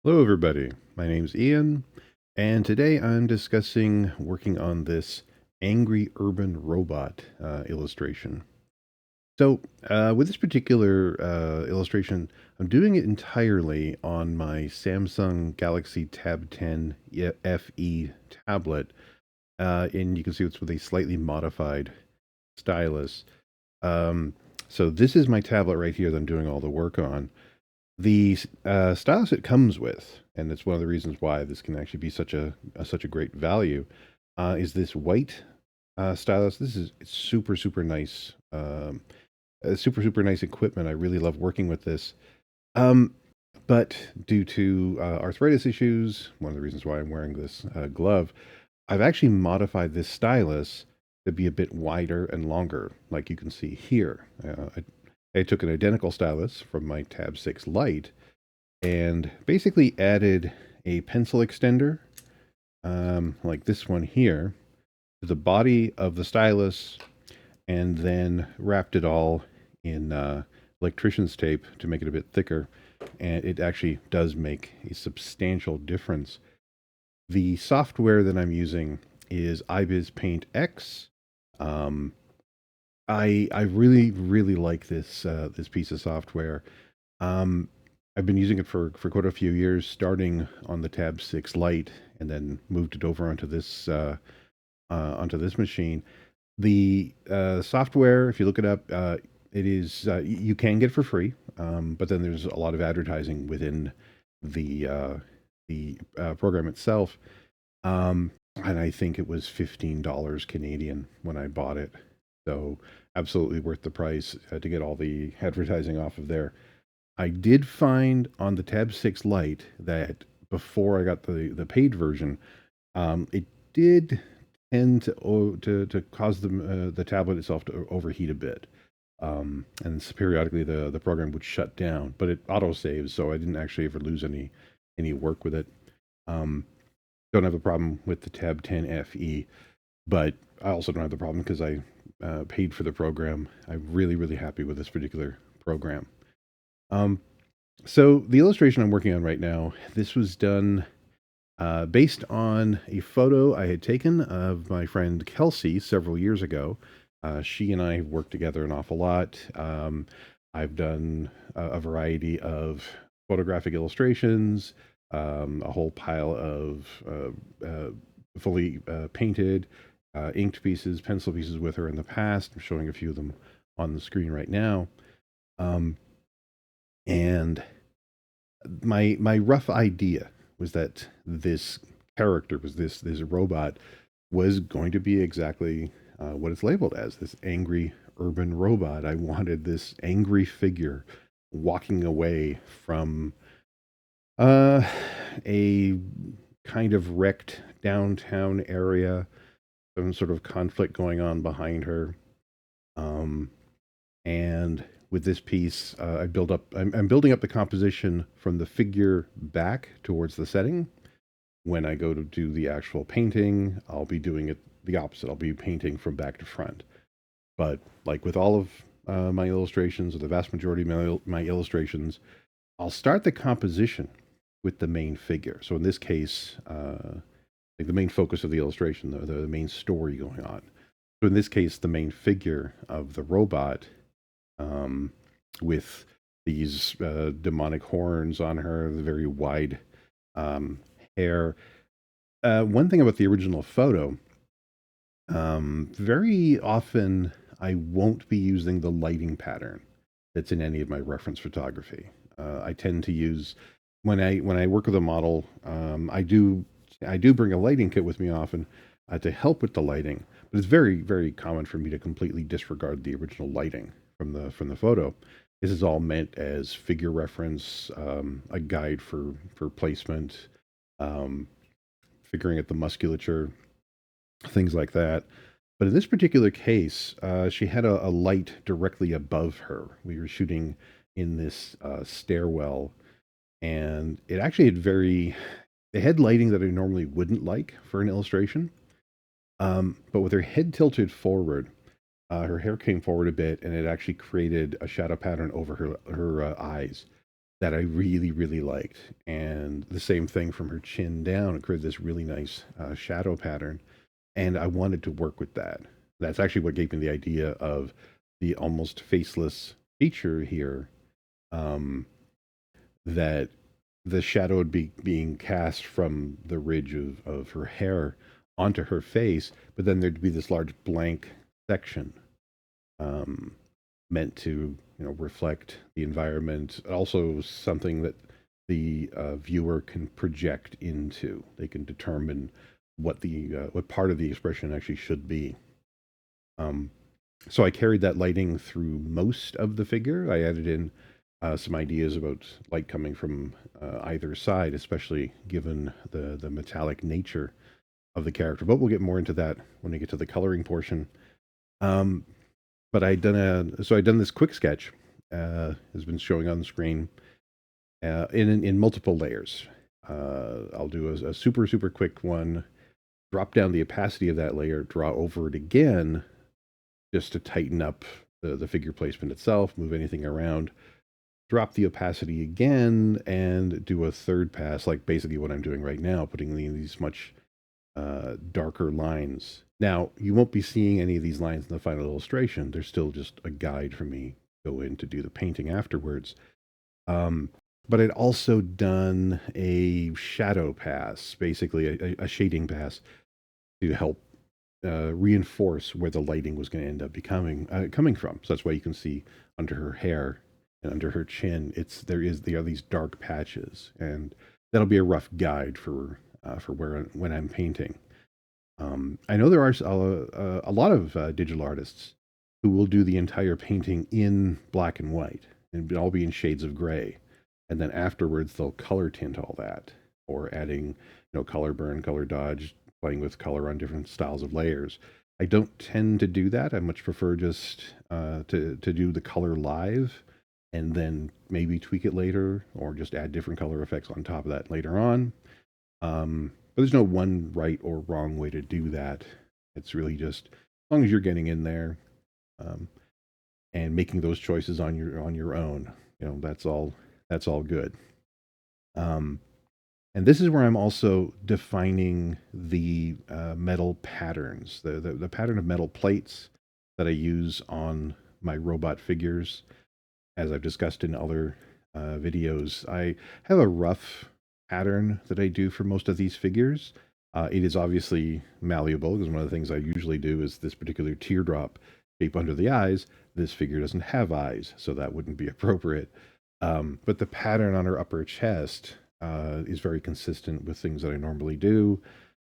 Hello, everybody. My name's Ian, and today I'm discussing working on this angry urban robot illustration. With this particular illustration, I'm doing it entirely on my Samsung Galaxy Tab 10 FE tablet, and you can see it's with a slightly modified stylus. Um, so this is my tablet right here that I'm doing all the work on. The stylus it comes with, and it's one of the reasons why this can actually be such a great value, is this white stylus. This is it's super nice, super nice equipment. I really love working with this. Um, but due to arthritis issues, one of the reasons why I'm wearing this glove, I've actually modified this stylus to be a bit wider and longer, like you can see here. I took an identical stylus from my Tab 6 Lite and basically added a pencil extender, like this one here, to the body of the stylus, and then wrapped it all in electrician's tape to make it a bit thicker. And it actually does make a substantial difference. The software that I'm using is Ibis Paint X. Um, I really like this piece of software. Um, I've been using it for quite a few years, starting on the Tab 6 Lite, and then moved it over onto this machine. The software, if you look it up, it is you can get it for free, but then there's a lot of advertising within the program itself. And I think it was $15 Canadian when I bought it. So absolutely worth the price to get all the advertising off of there. I did find on the Tab 6 Lite that before I got the paid version, it did tend to cause the tablet itself to overheat a bit. And periodically the program would shut down, but it auto saves, so I didn't actually ever lose any work with it. Um, don't have a problem with the Tab 10 FE, but I also don't have the problem because I paid for the program. I'm really happy with this particular program. Um, so the illustration I'm working on right now, this was done based on a photo I had taken of my friend Kelsey several years ago. She and I have worked together an awful lot. I've done a variety of photographic illustrations, a whole pile of fully painted, inked pieces, pencil pieces with her in the past. I'm showing a few of them on the screen right now. Um, and my rough idea was that this character was this robot was going to be exactly what it's labeled as, this angry urban robot. I wanted this angry figure walking away from uh, a kind of wrecked downtown area, some sort of conflict going on behind her. Um, and with this piece, I'm building up the composition from the figure back towards the setting. When I go to do the actual painting, I'll be doing it the opposite. I'll be painting from back to front. But like with all of my illustrations, or the vast majority of my illustrations, I'll start the composition with the main figure. So in this case, like the main focus of the illustration, the main story going on. So in this case, the main figure of the robot, um, with these demonic horns on her, the very wide um, hair. One thing about the original photo, very often I won't be using the lighting pattern that's in any of my reference photography. I tend to use when I work with a model, I do bring a lighting kit with me often to help with the lighting, but it's very common for me to completely disregard the original lighting from the photo. This is all meant as figure reference, a guide for placement, um, figuring out the musculature, things like that. But in this particular case, she had a light directly above her. We were shooting in this stairwell, and it actually had it had lighting that I normally wouldn't like for an illustration. But with her head tilted forward, her hair came forward a bit, and it actually created a shadow pattern over her eyes that I really, really liked. And the same thing from her chin down. It created this really nice shadow pattern. And I wanted to work with that. That's actually what gave me the idea of the almost faceless feature here, um, that the shadow would be being cast from the ridge of her hair onto her face, but then there'd be this large blank section, um, meant to, reflect the environment. Also, something that the viewer can project into. They can determine what part of the expression actually should be. Um, so I carried that lighting through most of the figure. I added in some ideas about light coming from either side, especially given the metallic nature of the character. But we'll get more into that when I get to the coloring portion. Um, but I'd done this quick sketch, has been showing on the screen, in multiple layers. I'll do a super super quick one, drop down the opacity of that layer, draw over it again, just to tighten up the figure placement itself, move anything around, drop the opacity again, and do a third pass, like basically what I'm doing right now, putting these much darker lines. Now, you won't be seeing any of these lines in the final illustration. They're still just a guide for me to go in to do the painting afterwards. Um, but I'd also done a shadow pass, basically a shading pass, to help reinforce where the lighting was going to end up becoming coming from. So that's why you can see under her hair and under her chin, there are these dark patches, and that'll be a rough guide for where when I'm painting. I know there are a lot of digital artists who will do the entire painting in black and white and it'll all be in shades of gray, and then afterwards they'll color tint all that, or adding, color burn, color dodge, playing with color on different styles of layers. I don't tend to do that. I much prefer just to do the color live and then maybe tweak it later or just add different color effects on top of that later on. But there's no one right or wrong way to do that. It's really just as long as you're getting in there, um, and making those choices on your own. That's all good. Um, and this is where I'm also defining the metal patterns, the pattern of metal plates that I use on my robot figures. As I've discussed in other videos, I have a rough pattern that I do for most of these figures. It is obviously malleable because one of the things I usually do is this particular teardrop shape under the eyes. This figure doesn't have eyes, so that wouldn't be appropriate. But the pattern on her upper chest is very consistent with things that I normally do.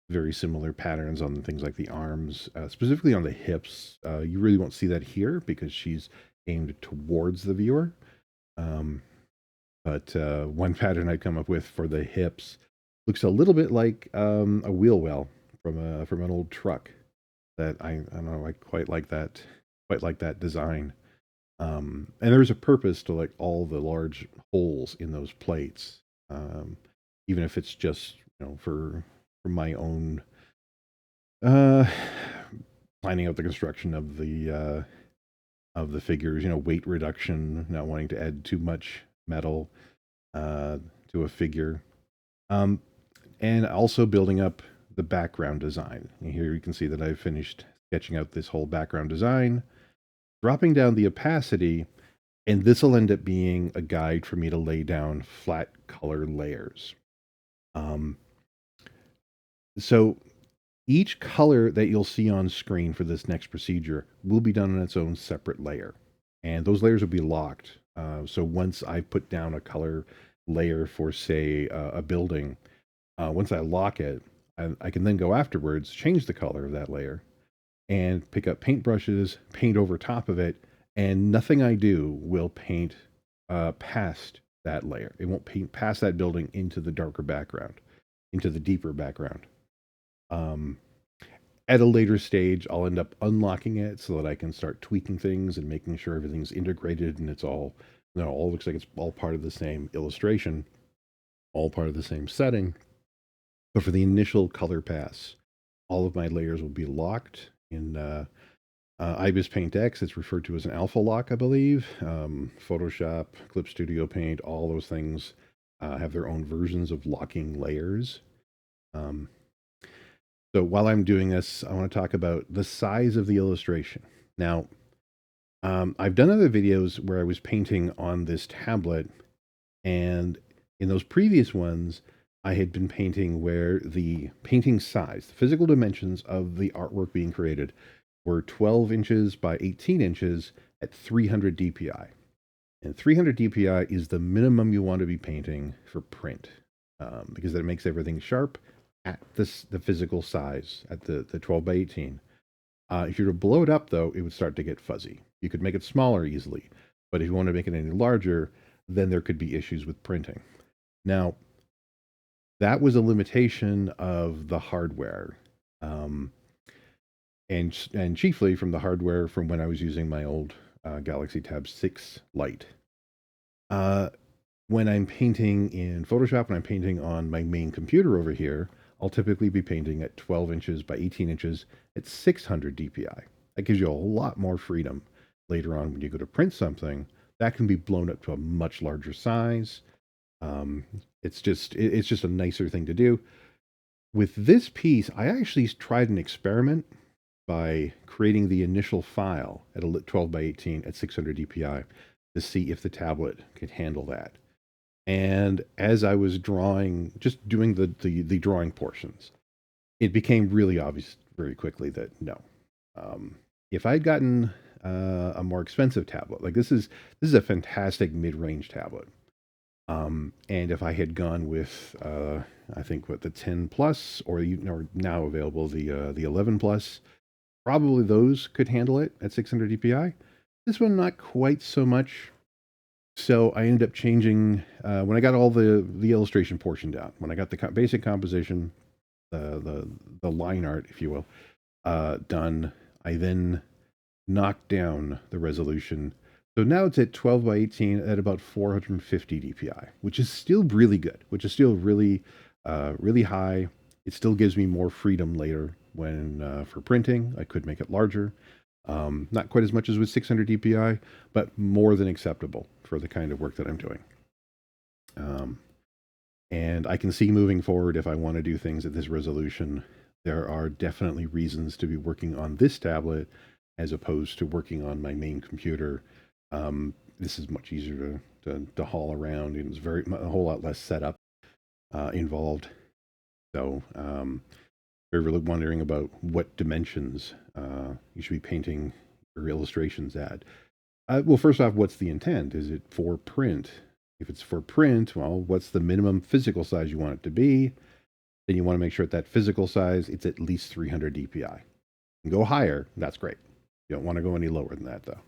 Very similar patterns on things like the arms, specifically on the hips. You really won't see that here because she's aimed towards the viewer. Um, but one pattern I come up with for the hips looks a little bit like a wheel well from an old truck. That I don't know, I quite like that design. And there's a purpose to like all the large holes in those plates, even if it's just, for my own uh, planning out the construction of the figures. Weight reduction, not wanting to add too much metal uh, to a figure, um, and also building up the background design. And here you can see that I've finished sketching out this whole background design, dropping down the opacity, and this will end up being a guide for me to lay down flat color layers. Um, so each color that you'll see on screen for this next procedure will be done on its own separate layer. And those layers will be locked. So once I put down a color layer for, say, a building, once I lock it, I can then go afterwards, change the color of that layer, and pick up paintbrushes, paint over top of it, and nothing I do will paint past that layer. It won't paint past that building into the darker background, into the deeper background. Um, at a later stage, I'll end up unlocking it so that I can start tweaking things and making sure everything's integrated and it's all, all looks like it's all part of the same illustration, all part of the same setting. But for the initial color pass, all of my layers will be locked in Ibis Paint X, it's referred to as an alpha lock, I believe. Photoshop, Clip Studio Paint, all those things have their own versions of locking layers. Um, so while I'm doing this, I want to talk about the size of the illustration. Now, I've done other videos where I was painting on this tablet, and in those previous ones, I had been painting where the painting size, the physical dimensions of the artwork being created, were 12 inches by 18 inches at 300 DPI. And 300 DPI is the minimum you want to be painting for print, because that makes everything sharp at the physical size, at the 12 by 18. If you were to blow it up, though, it would start to get fuzzy. You could make it smaller easily, but if you want to make it any larger, then there could be issues with printing. Now, that was a limitation of the hardware, um, and chiefly from the hardware from when I was using my old Galaxy Tab 6 Lite. Uh, when I'm painting in Photoshop and I'm painting on my main computer over here, I'll typically be painting at 12 inches by 18 inches at 600 DPI. That gives you a lot more freedom later on when you go to print something. That can be blown up to a much larger size. It's just a nicer thing to do. With this piece, I actually tried an experiment by creating the initial file at a 12 by 18 at 600 DPI to see if the tablet could handle that. And as I was drawing, just doing the drawing portions, it became really obvious very quickly that no. If I'd gotten a more expensive tablet, like this is a fantastic mid-range tablet. And if I had gone with, I think what the 10 plus, or now available the 11 plus, probably those could handle it at 600 DPI. This one not quite so much. So I ended up changing when I got all the illustration portion down. When I got the basic composition, the line art, if you will, done, I then knocked down the resolution. So now it's at 12 by 18 at about 450 DPI, which is still really good, which is still really, really high. It still gives me more freedom later when for printing. I could make it larger. Not quite as much as with 600 DPI, but more than acceptable for the kind of work that I'm doing. And I can see moving forward, if I want to do things at this resolution, there are definitely reasons to be working on this tablet as opposed to working on my main computer. This is much easier to haul around, and it's a whole lot less setup involved. So if you're really wondering about what dimensions you should be painting your illustrations at, well, first off, what's the intent? Is it for print? If it's for print, well, what's the minimum physical size you want it to be? Then you want to make sure at that physical size, it's at least 300 DPI. And go higher, that's great. You don't want to go any lower than that, though.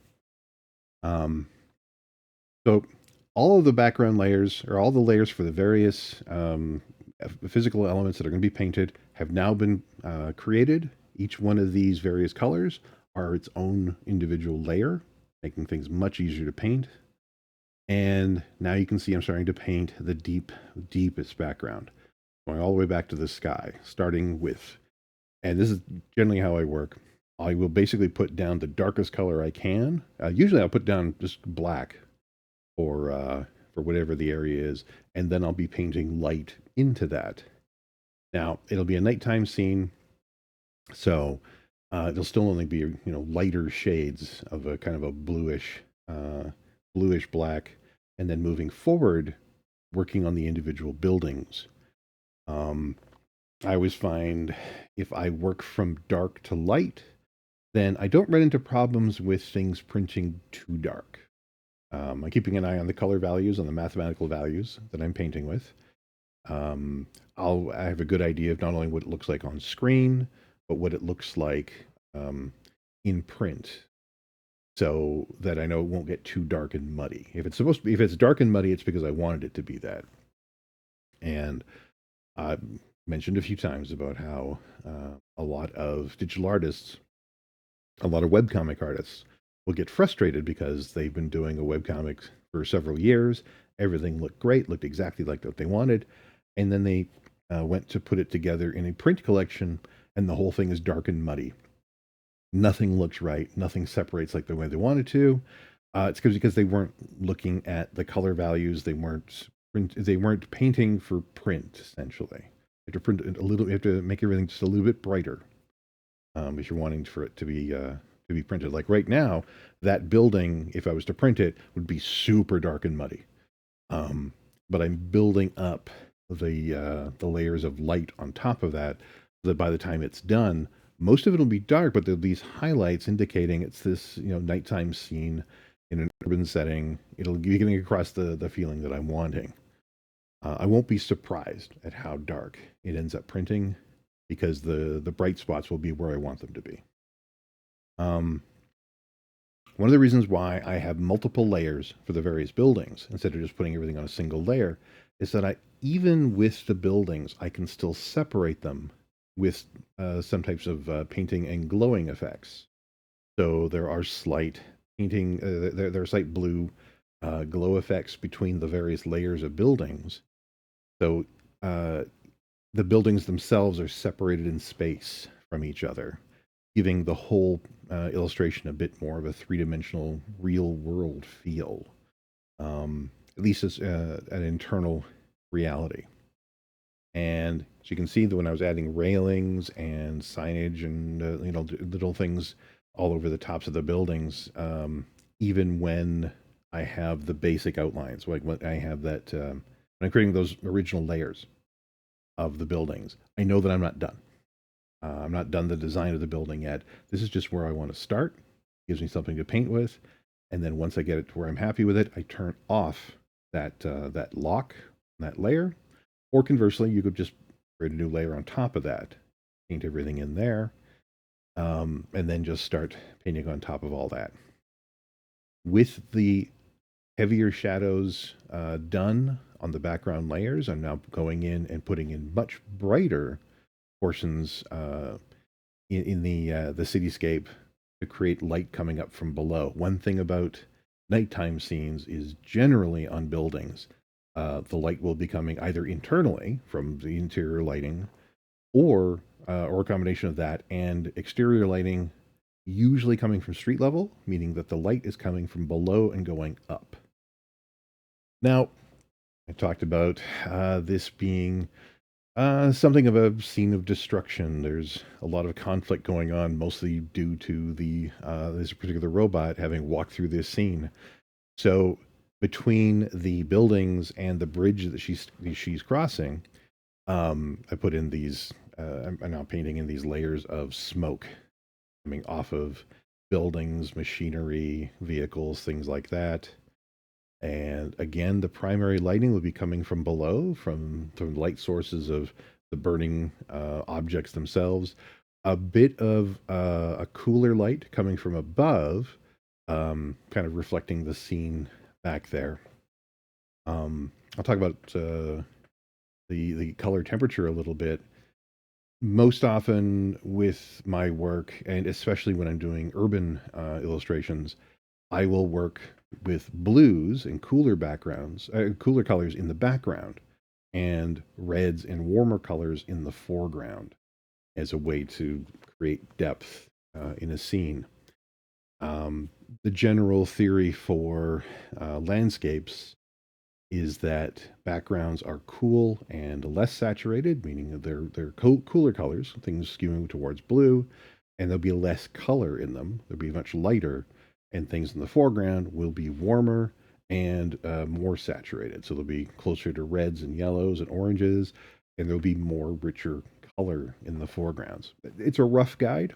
So all of the background layers, or all the layers for the various physical elements that are going to be painted, have now been created. Each one of these various colors are its own individual layer, making things much easier to paint. And now you can see I'm starting to paint the deepest background, going all the way back to the sky, starting with, and this is generally how I work. I will basically put down the darkest color I can. Usually I'll put down just black for whatever the area is, and then I'll be painting light into that. Now, it'll be a nighttime scene, so it'll still only be, lighter shades of a kind of a bluish black, and then moving forward, working on the individual buildings. I always find if I work from dark to light, then I don't run into problems with things printing too dark. I'm keeping an eye on the color values, on the mathematical values that I'm painting with. I have a good idea of not only what it looks like on screen, but what it looks like in print, so that I know it won't get too dark and muddy. If it's dark and muddy, it's because I wanted it to be that. And I've mentioned a few times about how a lot of digital artists, a lot of webcomic artists, will get frustrated because they've been doing a webcomic for several years. Everything looked great, looked exactly like what they wanted. And then they went to put it together in a print collection, and the whole thing is dark and muddy. Nothing looks right. Nothing separates like the way they wanted to. It's because they weren't looking at the color values. They weren't painting for print essentially. You have to print it a little. You have to make everything just a little bit brighter if you're wanting for it to be printed. Like right now, that building, if I was to print it, would be super dark and muddy. Um, but I'm building up the layers of light on top of that, so that by the time it's done, most of it will be dark, but there'll be these highlights indicating it's this nighttime scene in an urban setting. It'll be getting across the feeling that I'm wanting. I won't be surprised at how dark it ends up printing because the bright spots will be where I want them to be. Um, One of the reasons why I have multiple layers for the various buildings instead of just putting everything on a single layer is that even with the buildings, I can still separate them with some types of painting and glowing effects. So there are slight painting, there are slight blue glow effects between the various layers of buildings. So uh, the buildings themselves are separated in space from each other, giving the whole illustration a bit more of a three-dimensional, real-world feel. At least it's an internal reality. And as you can see, that when I was adding railings and signage and little things all over the tops of the buildings, even when I have the basic outlines, like when I have that, when I'm creating those original layers of the buildings, I know that I'm not done. I'm not done the design of the building yet. This is just where I want to start. Gives me something to paint with, and then once I get it to where I'm happy with it, I turn off that lock, that layer. Or conversely, you could just create a new layer on top of that, paint everything in there, and then just start painting on top of all that. With the heavier shadows done on the background layers, I'm now going in and putting in much brighter portions in the cityscape to create light coming up from below. One thing about nighttime scenes is generally on buildings, the light will be coming either internally from the interior lighting, or a combination of that and exterior lighting, usually coming from street level, meaning that the light is coming from below and going up. Now, I talked about this being something of a scene of destruction. There's a lot of conflict going on, mostly due to this particular robot having walked through this scene. So between the buildings and the bridge that she's crossing, I put in these. I'm now painting in these layers of smoke coming off of buildings, machinery, vehicles, things like that. And again, the primary lighting will be coming from below, from light sources of the burning objects themselves. A bit of a cooler light coming from above, kind of reflecting the scene back there. I'll talk about the color temperature a little bit. Most often with my work, and especially when I'm doing urban illustrations, I will work with blues and cooler backgrounds, cooler colors in the background, and reds and warmer colors in the foreground as a way to create depth in a scene. The general theory for landscapes is that backgrounds are cool and less saturated, meaning that they're cooler colors, things skewing towards blue, and there'll be less color in them. They'll be much lighter, and things in the foreground will be warmer and more saturated. So they'll be closer to reds and yellows and oranges, and there'll be more richer color in the foregrounds. It's a rough guide.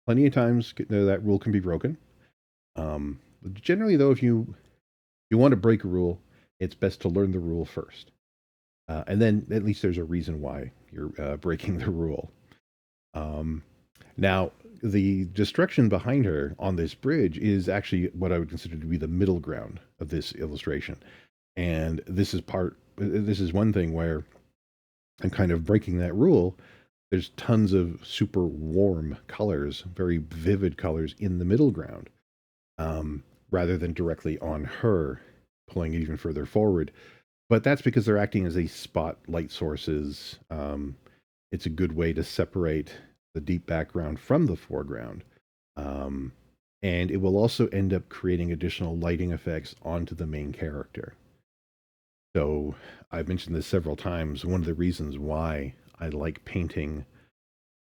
Plenty of times that rule can be broken. Generally, though, if you want to break a rule, it's best to learn the rule first. And then at least there's a reason why you're breaking the rule. Now, the destruction behind her on this bridge is actually what I would consider to be the middle ground of this illustration. And this is one thing where I'm kind of breaking that rule. There's tons of super warm colors, very vivid colors in the middle ground, rather than directly on her, pulling it even further forward. But that's because they're acting as a spot light sources. It's a good way to separate the deep background from the foreground Um, and it will also end up creating additional lighting effects onto the main character. So I've mentioned this several times. One of the reasons why I like painting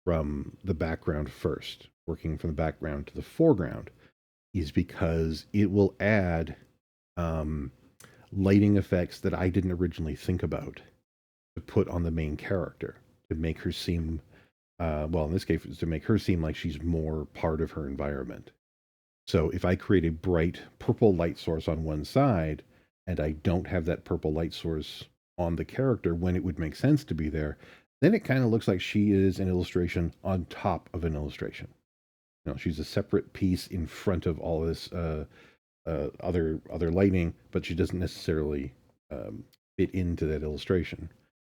from the background first, working from the background to the foreground, is because it will add um, lighting effects that I didn't originally think about to put on the main character to make her seem, well, in this case, to make her seem like she's more part of her environment. So if I create a bright purple light source on one side and I don't have that purple light source on the character when it would make sense to be there, then it kind of looks like she is an illustration on top of an illustration. You know, she's a separate piece in front of all this other lighting, but she doesn't necessarily fit into that illustration.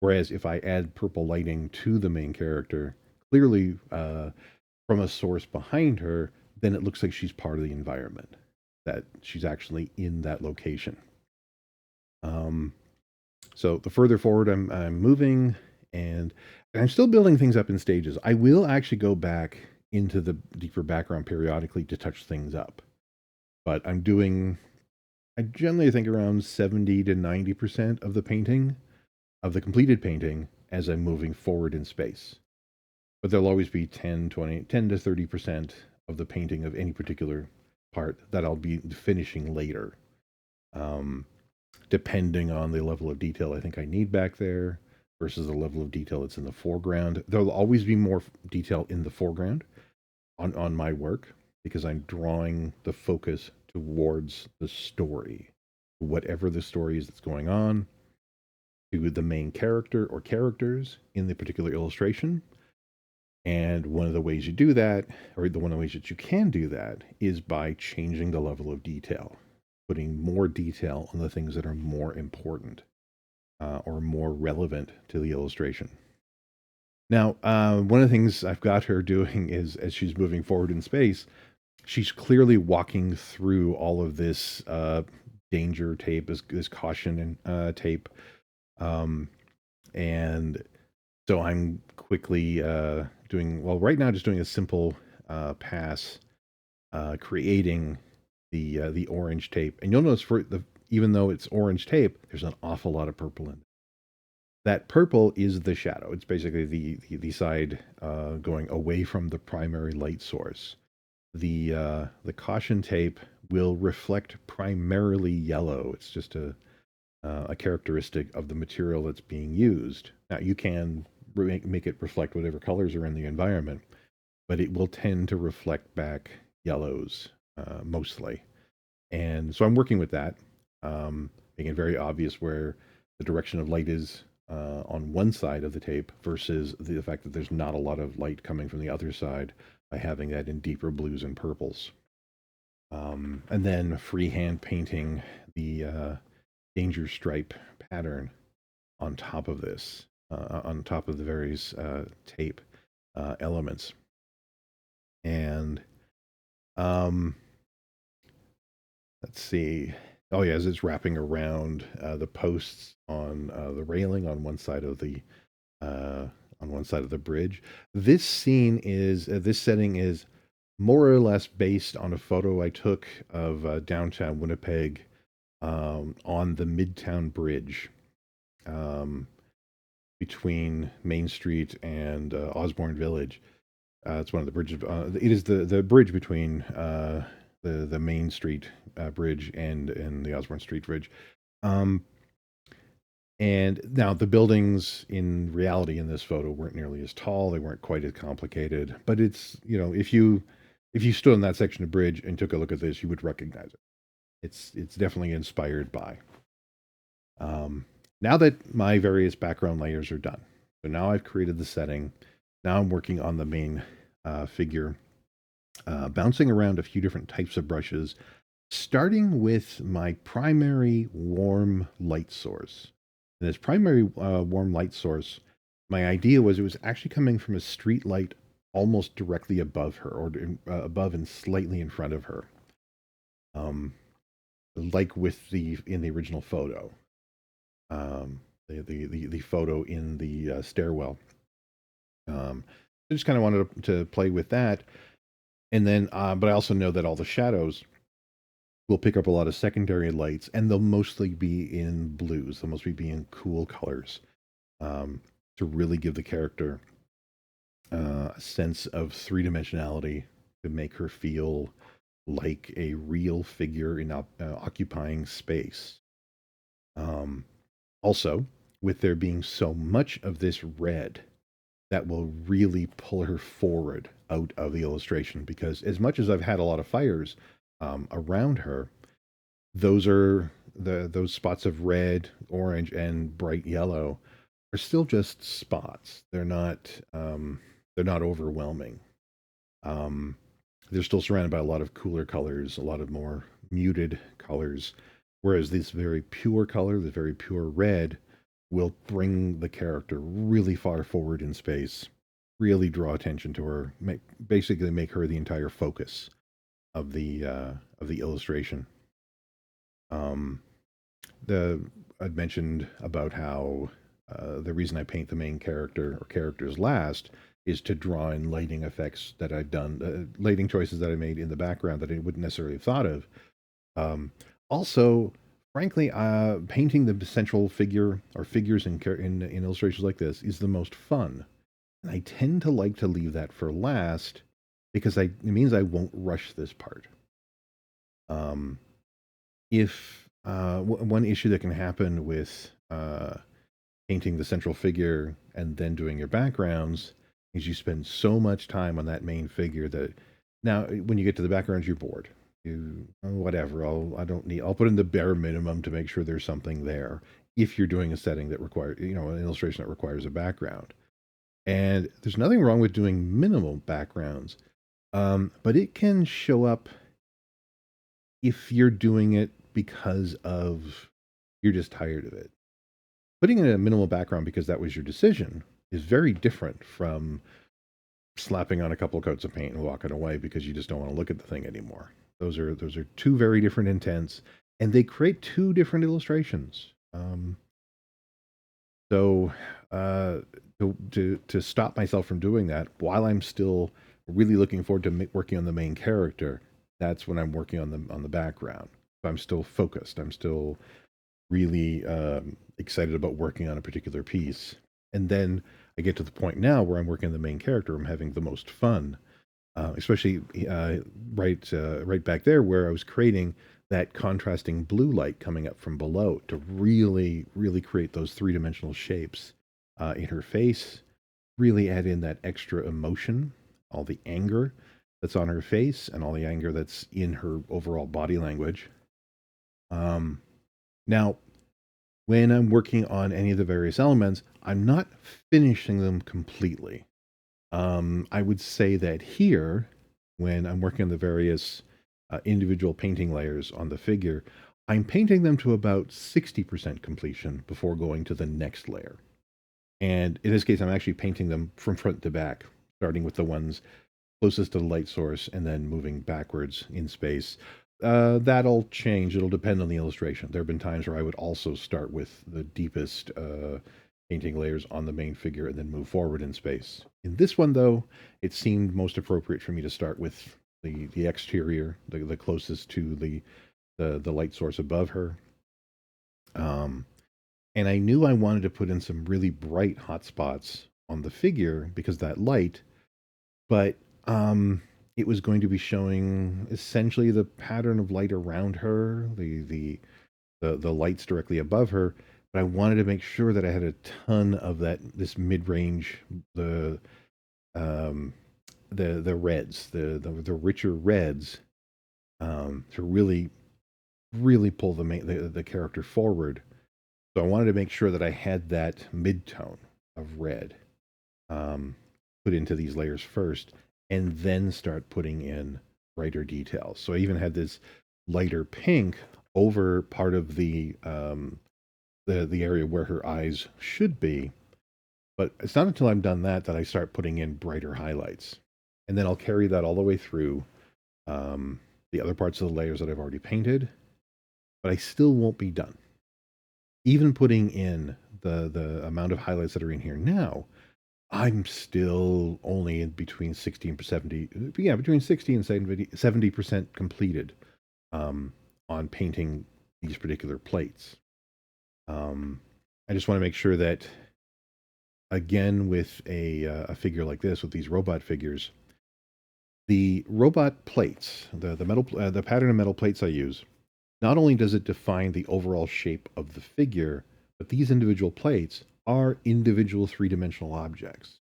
Whereas if I add purple lighting to the main character, clearly from a source behind her, then it looks like she's part of the environment, that she's actually in that location. Um, so the further forward I'm moving, and I'm still building things up in stages. I will actually go back into the deeper background periodically to touch things up, but I generally think around 70 to 90% of the painting, of the completed painting, as I'm moving forward in space. But there'll always be 10 to 30% of the painting of any particular part that I'll be finishing later, um, depending on the level of detail I think I need back there versus the level of detail that's in the foreground. There'll always be more detail in the foreground on my work because I'm drawing the focus towards the story, whatever the story is that's going on, to the main character or characters in the particular illustration. And one of the ways you do that, or the one of the ways that you can do that, is by changing the level of detail, putting more detail on the things that are more important or more relevant to the illustration. Now, one of the things I've got her doing is as she's moving forward in space, she's clearly walking through all of this danger tape, this caution and tape, um, and so I'm quickly doing well right now, just doing a simple pass, creating the orange tape, and you'll notice for the even though it's orange tape, there's an awful lot of purple in it. That purple is the shadow. It's basically the side going away from the primary light source. The caution tape will reflect primarily yellow. It's just a characteristic of the material that's being used. Now you can make it reflect whatever colors are in the environment, but it will tend to reflect back yellows mostly. And so I'm working with that, making it very obvious where the direction of light is on one side of the tape versus the fact that there's not a lot of light coming from the other side by having that in deeper blues and purples. And then freehand painting the danger stripe pattern on top of this, on top of the various tape elements. And um, let's see. Oh yeah, as it's wrapping around the posts on the railing uh, on one side of the bridge. This setting is more or less based on a photo I took of downtown Winnipeg on the Midtown Bridge um, between Main Street and Osborne Village. It's one of the bridges. It is the bridge between the Main Street bridge and the Osborne Street Bridge. Um, and now the buildings in reality in this photo weren't nearly as tall. They weren't quite as complicated. But it's if you stood on that section of bridge and took a look at this, you would recognize it. It's definitely inspired by. Um, Now that my various background layers are done, so now I've created the setting. Now I'm working on the main figure, bouncing around a few different types of brushes, starting with my primary warm light source. And this primary warm light source, my idea was it was actually coming from a street light almost directly above her, or above and slightly in front of her, like with the in the original photo, the photo in the stairwell. I just kind of wanted to play with that. And then, but I also know that all the shadows will pick up a lot of secondary lights, and they'll mostly be in blues. They'll mostly be in cool colors, um, to really give the character a sense of three dimensionality, to make her feel like a real figure in occupying space. Um, Also, with there being so much of this red, that will really pull her forward out of the illustration, because as much as I've had a lot of fires around her, those are those spots of red, orange, and bright yellow are still just spots. They're not overwhelming. Um, they're still surrounded by a lot of cooler colors, a lot of more muted colors, whereas this very pure color, this very pure red, will bring the character really far forward in space, really draw attention to her, basically make her the entire focus of the illustration. Um, the I'd mentioned about how the reason I paint the main character or characters last is to draw in lighting effects that I've done, lighting choices that I made in the background that I wouldn't necessarily have thought of. Um, Also, frankly, painting the central figure or figures in illustrations like this is the most fun, and I tend to like to leave that for last because it means I won't rush this part. Um, if One issue that can happen with painting the central figure and then doing your backgrounds is you spend so much time on that main figure that now when you get to the backgrounds you're bored. You whatever, I don't need, I'll put in the bare minimum to make sure there's something there if you're doing a setting that requires, an illustration that requires a background. And there's nothing wrong with doing minimal backgrounds, but it can show up if you're doing it because of you're just tired of it. Putting in a minimal background because that was your decision is very different from slapping on a couple of coats of paint and walking away because you just don't want to look at the thing anymore. Those are two very different intents, and they create two different illustrations. So to stop myself from doing that while I'm still really looking forward to working on the main character, that's when I'm working on the background. So I'm still focused. I'm still really excited about working on a particular piece. And then I get to the point now where I'm working on the main character. I'm having the most fun, especially right back there where I was creating that contrasting blue light coming up from below to really, really create those three dimensional shapes in her face, really add in that extra emotion, all the anger that's on her face and all the anger that's in her overall body language. Um, Now, when I'm working on any of the various elements, I'm not finishing them completely. I would say that here, when I'm working on the various individual painting layers on the figure, I'm painting them to about 60% completion before going to the next layer. And in this case, I'm actually painting them from front to back, starting with the ones closest to the light source and then moving backwards in space. That'll change. It'll depend on the illustration. There have been times where I would also start with the deepest painting layers on the main figure and then move forward in space. In this one, though, it seemed most appropriate for me to start with the exterior, the closest to the light source above her. Um, and I knew I wanted to put in some really bright hot spots on the figure because that light, but it was going to be showing essentially the pattern of light around her, the lights directly above her. But I wanted to make sure that I had a ton of this mid range, the um, the reds, the richer reds, to really pull the character forward. So I wanted to make sure that I had that mid tone of red um, put into these layers first, and then start putting in brighter details. So I even had this lighter pink over part of the area where her eyes should be. But it's not until I'm done that I start putting in brighter highlights, and then I'll carry that all the way through um, the other parts of the layers that I've already painted. But I still won't be done. Even putting in the amount of highlights that are in here now, I'm still only in between 60 and 70, yeah, between 60 and 70% completed um, on painting these particular plates. Um, I just want to make sure that, again, with a figure like this, with these robot figures, the robot plates, the metal, the pattern of metal plates I use, not only does it define the overall shape of the figure, but these individual plates are individual three-dimensional objects.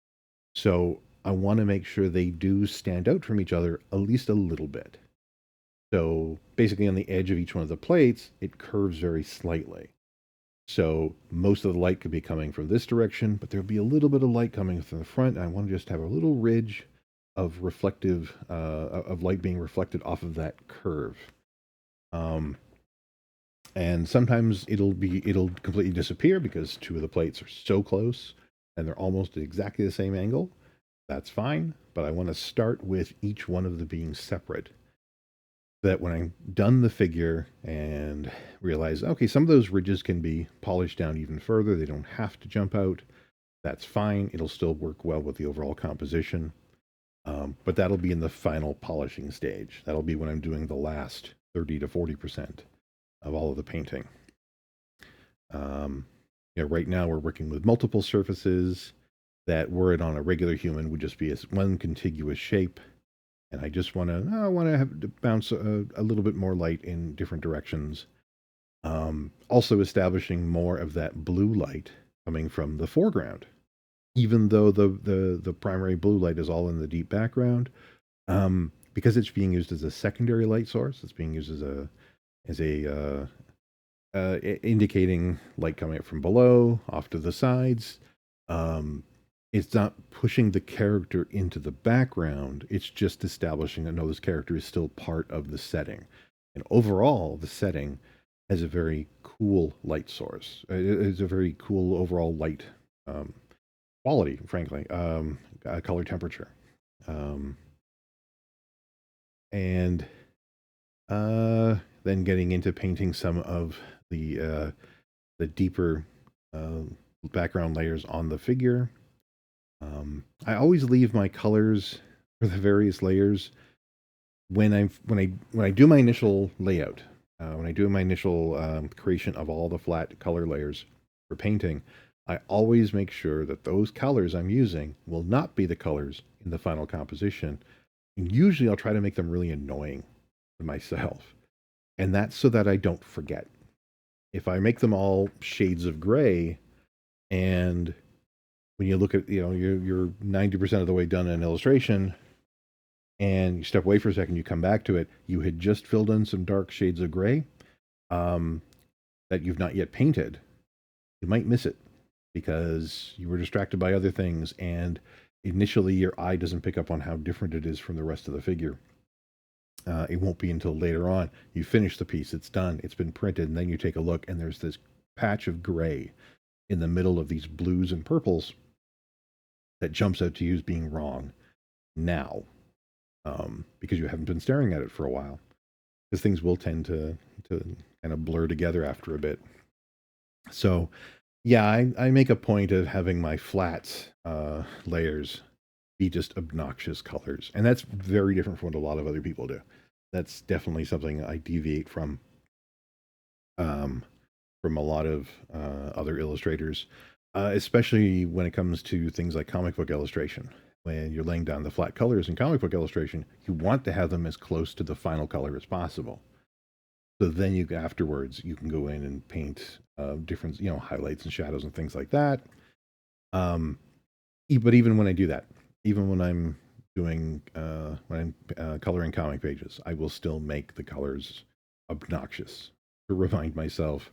So I want to make sure they do stand out from each other at least a little bit. So basically, on the edge of each one of the plates, it curves very slightly. So most of the light could be coming from this direction, but there'll be a little bit of light coming from the front. I want to just have a little ridge of reflective of light being reflected off of that curve. Um, and sometimes it'll completely disappear because two of the plates are so close and they're almost at exactly the same angle. That's fine, but I want to start with each one of them being separate. That when I'm done the figure and realize, okay, some of those ridges can be polished down even further. They don't have to jump out. That's fine. It'll still work well with the overall composition. But that'll be in the final polishing stage. That'll be when I'm doing the last 30 to 40% of all of the painting. Um, right now we're working with multiple surfaces that, were it on a regular human, would just be as one contiguous shape. And I just want to have to bounce a little bit more light in different directions. Also establishing more of that blue light coming from the foreground, even though the primary blue light is all in the deep background. Because it's being used as a secondary light source, it's being used as a indicating light coming up from below, off to the sides. Um, it's not pushing the character into the background. It's just establishing that no, this character is still part of the setting. And overall, the setting has a very cool light source. It's a very cool overall light um, quality, frankly, color temperature. Um, and then getting into painting some of the deeper uh, background layers on the figure. I always leave my colors for the various layers when I do my initial layout. When I do my initial creation of all the flat color layers for painting, I always make sure that those colors I'm using will not be the colors in the final composition. And usually I'll try to make them really annoying to myself. And that's so that I don't forget. If I make them all shades of gray, and when you look at, you're 90% of the way done in an illustration, and you step away for a second, you come back to it, you had just filled in some dark shades of gray um, that you've not yet painted. You might miss it because you were distracted by other things, and initially your eye doesn't pick up on how different it is from the rest of the figure. It won't be until later on you finish the piece, it's done, it's been printed, and then you take a look, and there's this patch of gray in the middle of these blues and purples that jumps out to you as being wrong now, because you haven't been staring at it for a while. Because things will tend to kind of blur together after a bit. So, yeah, I make a point of having my flat layers be just obnoxious colors, and that's very different from what a lot of other people do. That's definitely something I deviate um, from a lot of other illustrators, especially when it comes to things like comic book illustration. When you're laying down the flat colors in comic book illustration, you want to have them as close to the final color as possible. So then afterwards you can go in and paint different, highlights and shadows and things like that. Um, but even when I do that, even when I'm doing when I'm coloring comic pages, I will still make the colors obnoxious to remind myself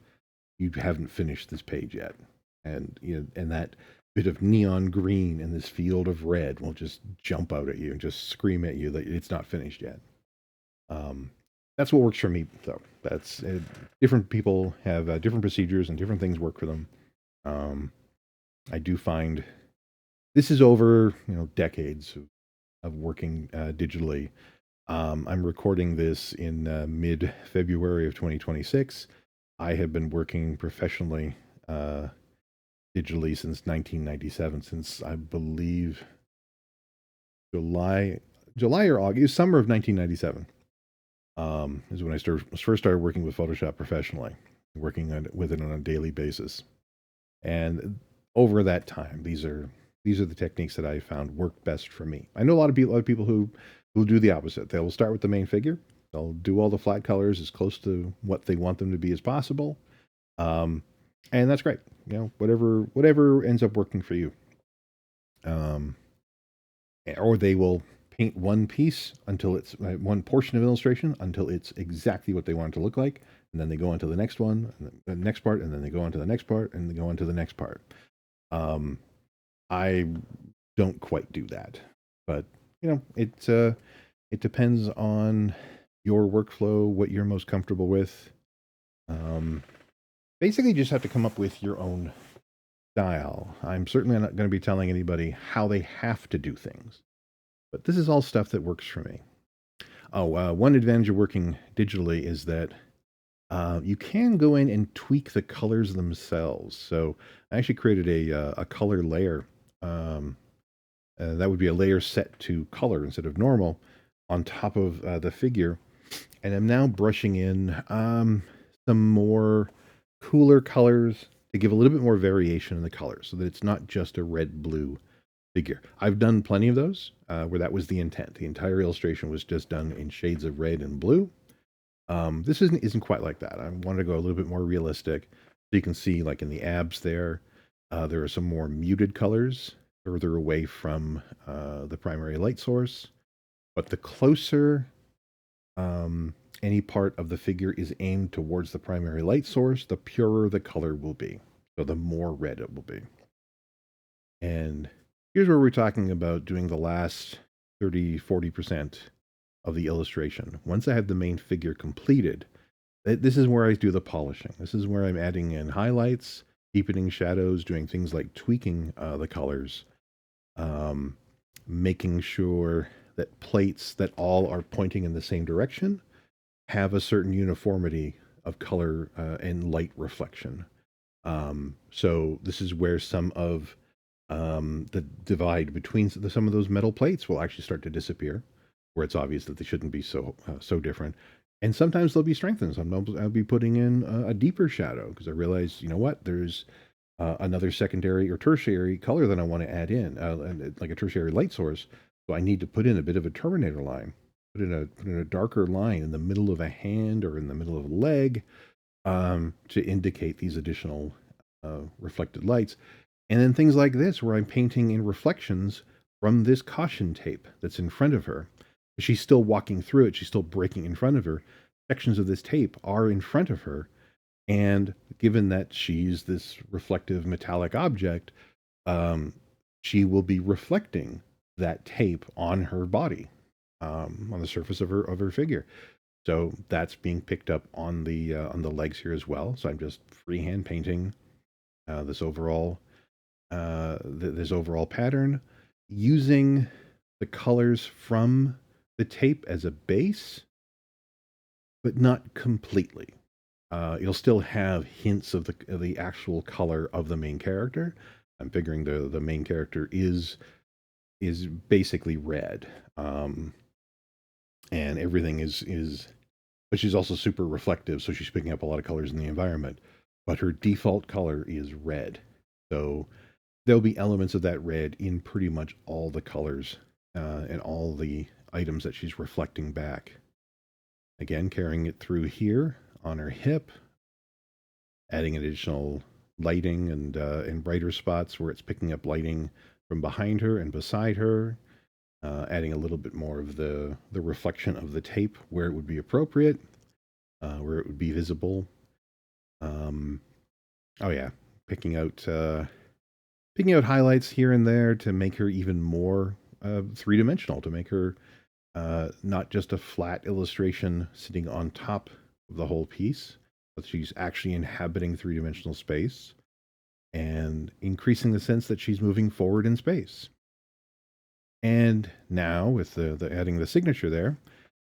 you haven't finished this page yet, and and that bit of neon green and this field of red will just jump out at you and just scream at you that it's not finished yet. Um, that's what works for me, though. That's different people have different procedures and different things work for them. Um, I do find this is over decades of working digitally. I'm recording this in mid February of 2026. I have been working professionally digitally since 1997, since I believe July, July or August, summer of 1997, is when I first started working with Photoshop professionally, working with it on a daily basis. And over that time, these are the techniques that I found work best for me. I know a lot of people who do the opposite. They will start with the main figure. They'll do all the flat colors as close to what they want them to be as possible, um, and that's great. You know, whatever ends up working for you. Um, or they will paint one piece until it's one portion of illustration until it's exactly what they want it to look like, and then they go on to the next one, and the next part, and then they go on to the next part, and they go on to the next part. Um, I don't quite do that, but you know, it depends on your workflow, what you're most comfortable with. Um, Basically, you just have to come up with your own style. I'm certainly not going to be telling anybody how they have to do things, but this is all stuff that works for me. Oh, one advantage of working digitally is that you can go in and tweak the colors themselves. So I actually created a color layer. Um, that would be a layer set to color instead of normal on top of the figure. And I'm now brushing in some more cooler colors to give a little bit more variation in the colors so that it's not just a red blue figure. I've done plenty of those where that was the intent. The entire illustration was just done in shades of red and blue. This isn't quite like that. I wanted to go a little bit more realistic. So you can see, like in the abs there are some more muted colors further away from the primary light source. But the closer any part of the figure is aimed towards the primary light source, the purer the color will be. So the more red it will be. And here's where we're talking about doing the last 30-40% of the illustration. Once I have the main figure completed, this is where I do the polishing. This is where I'm adding in highlights, deepening shadows, doing things like tweaking the colors, um, making sure that plates that all are pointing in the same direction have a certain uniformity of color and light reflection. So this is where some of the divide between some of those metal plates will actually start to disappear, where it's obvious that they shouldn't be so different. And sometimes they'll be strengthened. Sometimes I'll be putting in a deeper shadow because I realize, you know what, there's another secondary or tertiary color that I want to add in, like a tertiary light source. So I need to put in a bit of a terminator line, put in a darker line in the middle of a hand or in the middle of a leg to indicate these additional reflected lights. And then things like this, where I'm painting in reflections from this caution tape that's in front of her. She's still walking through it, she's still breaking in front of her. Sections of this tape are in front of her. And given that she's this reflective metallic object, um, she will be reflecting that tape on her body, on the surface of her figure. So that's being picked up on the legs here as well. So I'm just freehand painting this overall this overall pattern using the colors from the tape as a base, but not completely. You'll still have hints of the actual color of the main character. I'm figuring the main character is basically red, and everything is. But she's also super reflective, so she's picking up a lot of colors in the environment. But her default color is red, so there'll be elements of that red in pretty much all the colors and all the items that she's reflecting back. Again, carrying it through here on her hip, adding additional lighting and in brighter spots where it's picking up lighting from behind her and beside her, adding a little bit more of the reflection of the tape where it would be appropriate, where it would be visible. Um, oh yeah, picking out highlights here and there to make her even more three-dimensional, to make her not just a flat illustration sitting on top of the whole piece, but she's actually inhabiting three-dimensional space and increasing the sense that she's moving forward in space. And now, with the adding the signature there,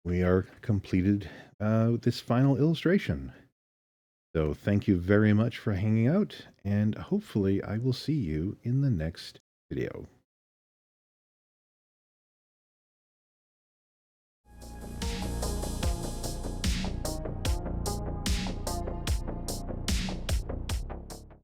we are completed with this final illustration. So thank you very much for hanging out, and hopefully I will see you in the next video.